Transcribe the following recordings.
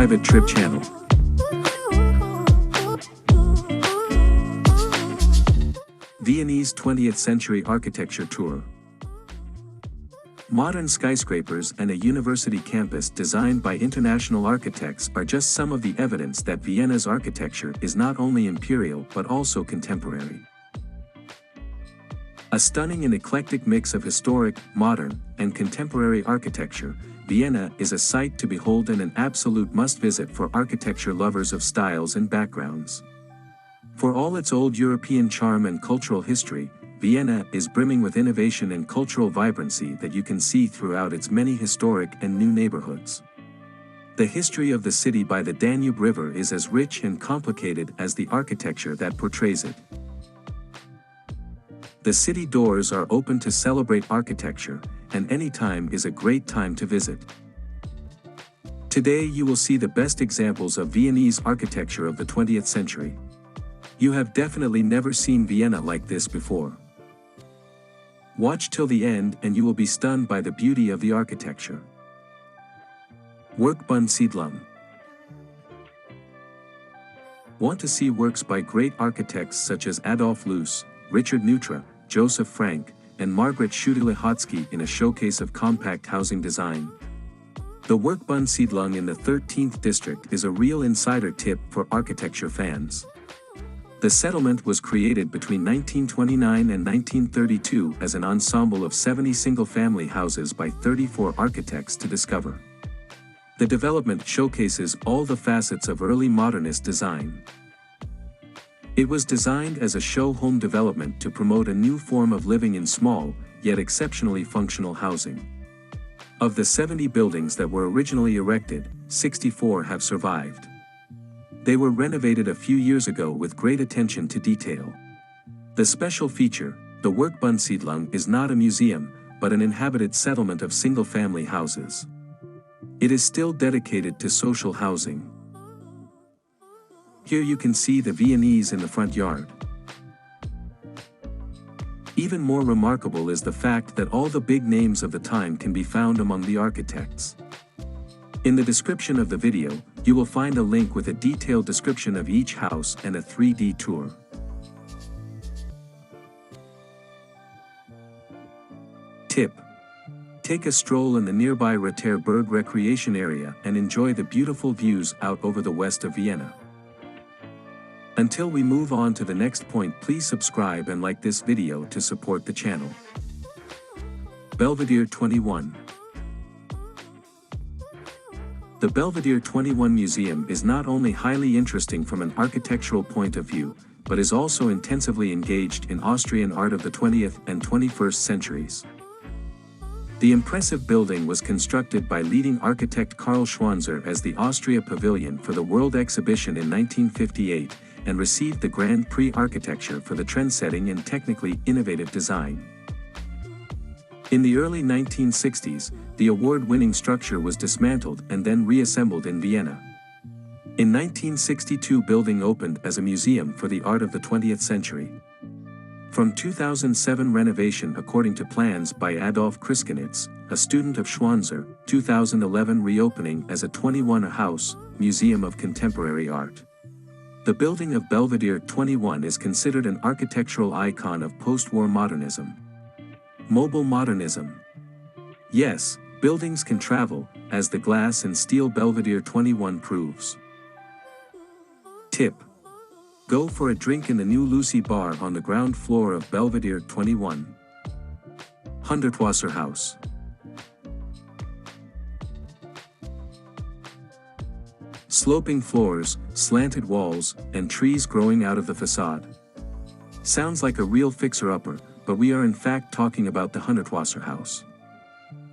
private trip channel. Viennese 20th Century Architecture Tour. Modern skyscrapers and a university campus designed by international architects are just some of the evidence that Vienna's architecture is not only imperial but also contemporary. A stunning and eclectic mix of historic, modern, and contemporary architecture, Vienna is a sight to behold and an absolute must-visit for architecture lovers of styles and backgrounds. For all its old European charm and cultural history, Vienna is brimming with innovation and cultural vibrancy that you can see throughout its many historic and new neighborhoods. The history of the city by the Danube River is as rich and complicated as the architecture that portrays it. The city doors are open to celebrate architecture, and any time is a great time to visit. Today you will see the best examples of Viennese architecture of the 20th century. You have definitely never seen Vienna like this before. Watch till the end and you will be stunned by the beauty of the architecture. Werkbundsiedlung. Want to see works by great architects such as Adolf Loos, Richard Neutra, Joseph Frank, and Margaret Schudele-Hotzky in a showcase of compact housing design? The Werkbundsiedlung in the 13th district is a real insider tip for architecture fans. The settlement was created between 1929 and 1932 as an ensemble of 70 single-family houses by 34 architects to discover. The development showcases all the facets of early modernist design. It was designed as a show home development to promote a new form of living in small, yet exceptionally functional housing. Of the 70 buildings that were originally erected, 64 have survived. They were renovated a few years ago with great attention to detail. The special feature, the Werkbundsiedlung, is not a museum, but an inhabited settlement of single-family houses. It is still dedicated to social housing. Here you can see the Viennese in the front yard. Even more remarkable is the fact that all the big names of the time can be found among the architects. In the description of the video, you will find a link with a detailed description of each house and a 3D tour. Tip: take a stroll in the nearby Rotterberg recreation area and enjoy the beautiful views out over the west of Vienna. Until we move on to the next point, please subscribe and like this video to support the channel. Belvedere 21. The Belvedere 21 Museum is not only highly interesting from an architectural point of view, but is also intensively engaged in Austrian art of the 20th and 21st centuries. The impressive building was constructed by leading architect Karl Schwanzer as the Austria Pavilion for the World Exhibition in 1958, and received the Grand Prix Architecture for the trend-setting and technically innovative design. In the early 1960s, the award-winning structure was dismantled and then reassembled in Vienna. In 1962, building opened as a museum for the art of the 20th century. From 2007, renovation according to plans by Adolf Kriskinitz, a student of Schwanzer, 2011 reopening as a 21-house museum of contemporary art. The building of Belvedere 21 is considered an architectural icon of post-war modernism. Mobile modernism. Yes, buildings can travel, as the glass and steel Belvedere 21 proves. Tip: go for a drink in the new Lucy bar on the ground floor of Belvedere 21. Hundertwasserhaus. Sloping floors, slanted walls, and trees growing out of the facade. Sounds like a real fixer-upper, but we are in fact talking about the Hundertwasserhaus.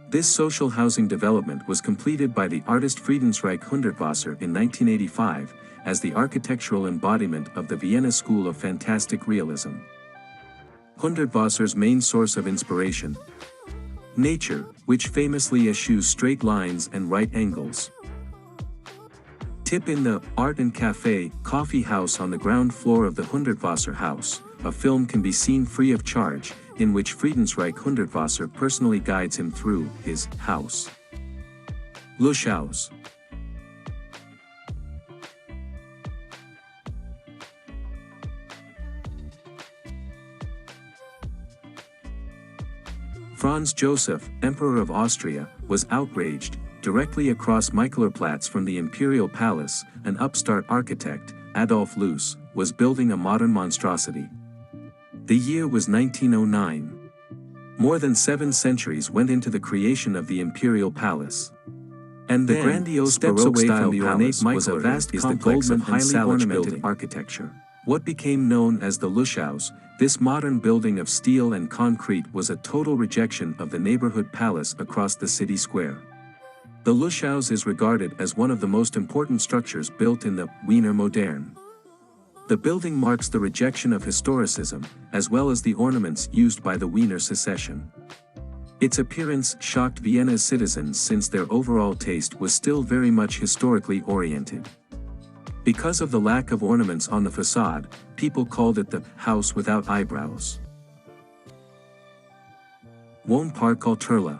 This social housing development was completed by the artist Friedensreich Hundertwasser in 1985, as the architectural embodiment of the Vienna school of fantastic realism. Hundertwasser's main source of inspiration: nature, which famously eschews straight lines and right angles. Tip: in the Art and Café coffee house on the ground floor of the Hundertwasserhaus, a film can be seen free of charge, in which Friedensreich Hundertwasser personally guides him through his house. Looshaus. Franz Joseph, Emperor of Austria, was outraged. Directly across Michaelerplatz from the Imperial Palace, an upstart architect, Adolf Loos, was building a modern monstrosity. The year was 1909. More than 7 centuries went into the creation of the Imperial Palace. And the grandiose Baroque-style palace was a vast complex of highly ornamented architecture. What became known as the Looshaus, this modern building of steel and concrete, was a total rejection of the neighborhood palace across the city square. The Looshaus is regarded as one of the most important structures built in the Wiener Moderne. The building marks the rejection of historicism, as well as the ornaments used by the Wiener secession. Its appearance shocked Vienna's citizens since their overall taste was still very much historically oriented. Because of the lack of ornaments on the facade, people called it the house without eyebrows. Wohnpark Alterlaa.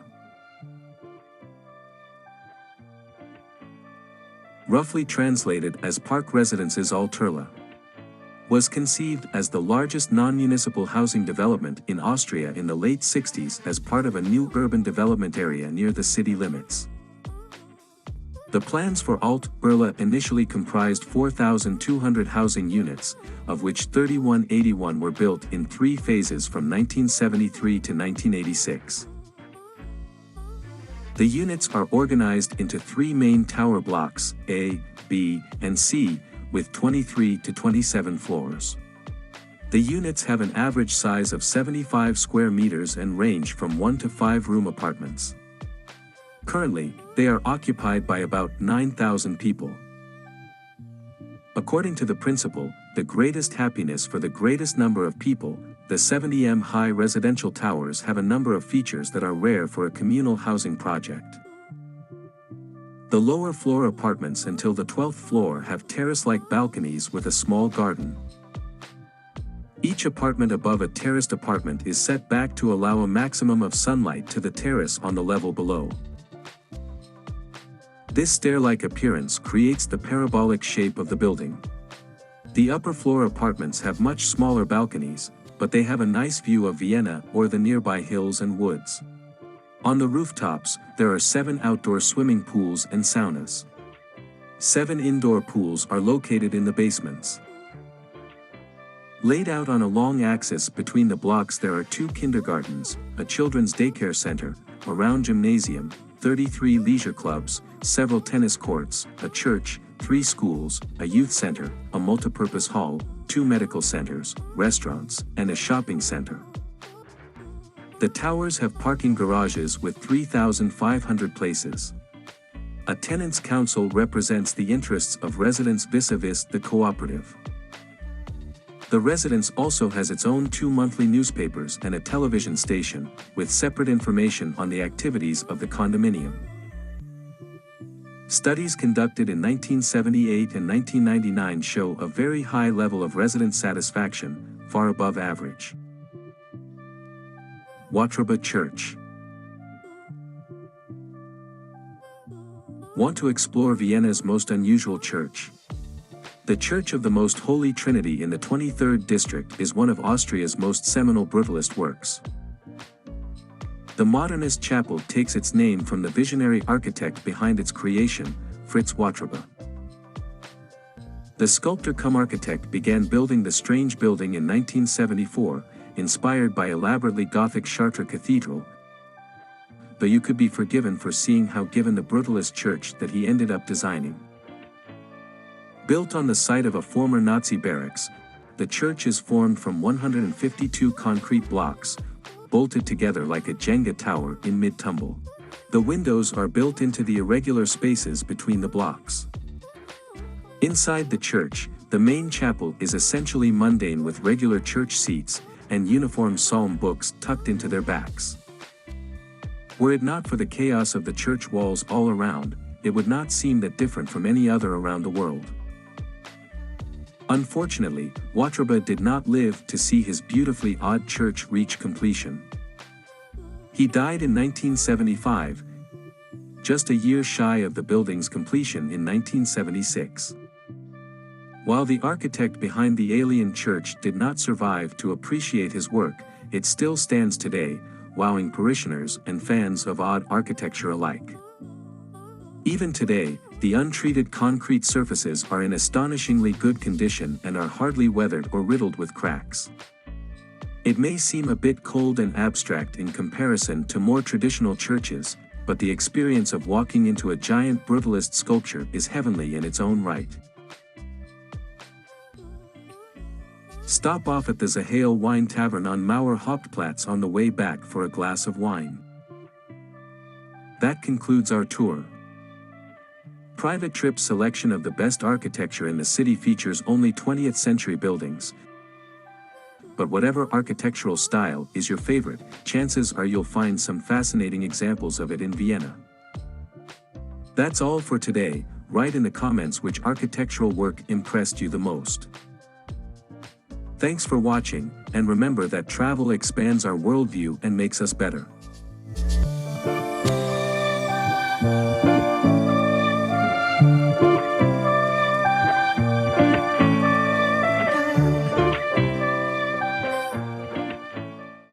Roughly translated as Park Residences Alterlaa, was conceived as the largest non-municipal housing development in Austria in the late 60s as part of a new urban development area near the city limits. The plans for Alt-Erlaa initially comprised 4,200 housing units, of which 3,181 were built in 3 phases from 1973 to 1986. The units are organized into 3 main tower blocks, A, B, and C, with 23 to 27 floors. The units have an average size of 75 square meters and range from 1 to 5 room apartments. Currently, they are occupied by about 9,000 people. According to the principle, the greatest happiness for the greatest number of people, the 70m high residential towers have a number of features that are rare for a communal housing project. The lower floor apartments until the 12th floor have terrace-like balconies with a small garden. Each apartment above a terraced apartment is set back to allow a maximum of sunlight to the terrace on the level below. This stair-like appearance creates the parabolic shape of the building. The upper floor apartments have much smaller balconies, but they have a nice view of Vienna or the nearby hills and woods. On the rooftops, there are 7 outdoor swimming pools and saunas. 7 indoor pools are located in the basements. Laid out on a long axis between the blocks there are 2 kindergartens, a children's daycare center, a round gymnasium, 33 leisure clubs, several tennis courts, a church, 3 schools, a youth center, a multipurpose hall, 2 medical centers, restaurants, and a shopping center. The towers have parking garages with 3,500 places. A tenants' council represents the interests of residents vis-a-vis the cooperative. The residence also has its own 2 monthly newspapers and a television station, with separate information on the activities of the condominium. Studies conducted in 1978 and 1999 show a very high level of resident satisfaction, far above average. Wotruba Church. Want to explore Vienna's most unusual church? The Church of the Most Holy Trinity in the 23rd district is one of Austria's most seminal brutalist works. The modernist chapel takes its name from the visionary architect behind its creation, Fritz Wotruba. The sculptor-cum-architect began building the strange building in 1974, inspired by elaborately Gothic Chartres Cathedral, though you could be forgiven for seeing how given the brutalist church that he ended up designing. Built on the site of a former Nazi barracks, the church is formed from 152 concrete blocks, bolted together like a Jenga tower in mid-tumble. The windows are built into the irregular spaces between the blocks. Inside the church, the main chapel is essentially mundane with regular church seats and uniform psalm books tucked into their backs. Were it not for the chaos of the church walls all around, it would not seem that different from any other around the world. Unfortunately, Wotruba did not live to see his beautifully odd church reach completion. He died in 1975, just a year shy of the building's completion in 1976. While the architect behind the alien church did not survive to appreciate his work, it still stands today, wowing parishioners and fans of odd architecture alike. Even today, the untreated concrete surfaces are in astonishingly good condition and are hardly weathered or riddled with cracks. It may seem a bit cold and abstract in comparison to more traditional churches, but the experience of walking into a giant brutalist sculpture is heavenly in its own right. Stop off at the Zahale Wine Tavern on Mauer Hauptplatz on the way back for a glass of wine. That concludes our tour. Private Trip's selection of the best architecture in the city features only 20th century buildings. But whatever architectural style is your favorite, chances are you'll find some fascinating examples of it in Vienna. That's all for today. Write in the comments which architectural work impressed you the most. Thanks for watching, and remember that travel expands our worldview and makes us better.